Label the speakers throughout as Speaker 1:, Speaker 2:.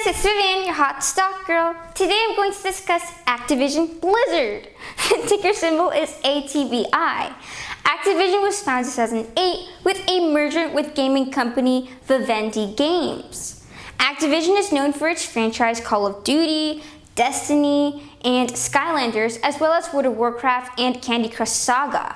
Speaker 1: it's Vivian, your hot stock girl. Today I'm going to discuss Activision Blizzard. The ticker symbol is ATVI. Activision was founded in 2008 with a merger with gaming company Vivendi Games. Activision is known for its franchise Call of Duty, Destiny, and Skylanders, as well as World of Warcraft and Candy Crush Saga.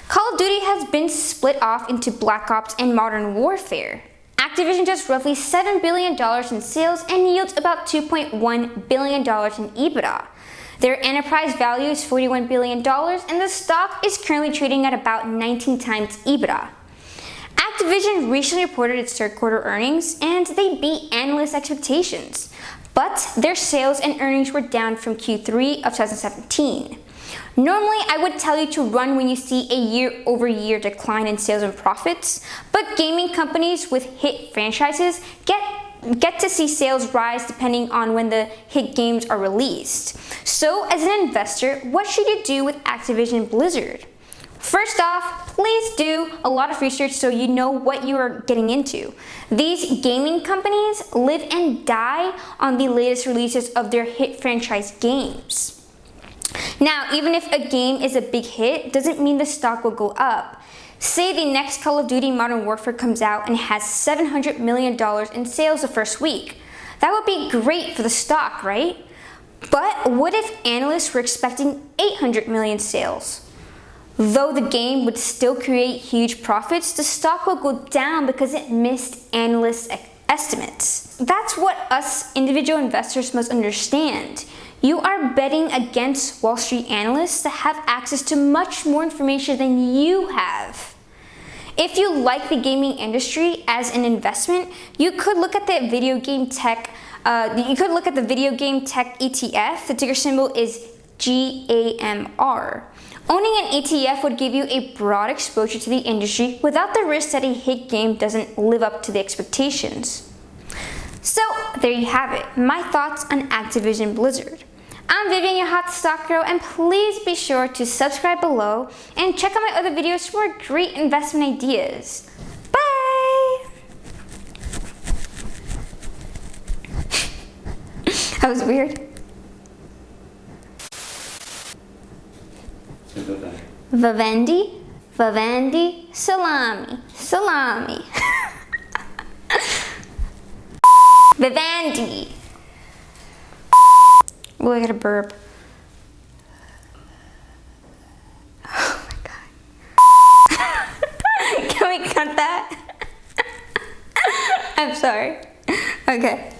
Speaker 1: Call of Duty has been split off into Black Ops and Modern Warfare. Activision does roughly $7 billion in sales and yields about $2.1 billion in EBITDA. Their enterprise value is $41 billion and the stock is currently trading at about 19 times EBITDA. Activision recently reported its third quarter earnings and they beat analyst expectations, but their sales and earnings were down from Q3 of 2017. Normally, I would tell you to run when you see a year-over-year decline in sales and profits, but gaming companies with hit franchises get to see sales rise depending on when the hit games are released. So, as an investor, what should you do with Activision Blizzard? First off, please do a lot of research so you know what you are getting into. These gaming companies live and die on the latest releases of their hit franchise games. Now, even if a game is a big hit, doesn't mean the stock will go up. Say the next Call of Duty Modern Warfare comes out and has $700 million in sales the first week. That would be great for the stock, right? But what if analysts were expecting 800 million sales? Though the game would still create huge profits, the stock will go down because it missed analysts' estimates. That's what us individual investors must understand. You are betting against Wall Street analysts that have access to much more information than you have. If you like the gaming industry as an investment, you could look at the video game tech. ETF. The ticker symbol is GAMR. Owning an ETF would give you a broad exposure to the industry without the risk that a hit game doesn't live up to the expectations. So there you have it, my thoughts on Activision Blizzard. I'm Vivian, your hot stock girl, and please be sure to subscribe below and check out my other videos for more great investment ideas. Bye! That was weird. Vivendi, salami. Vivendi. Oh, I gotta burp. Oh my god. Can we cut that? I'm sorry. Okay.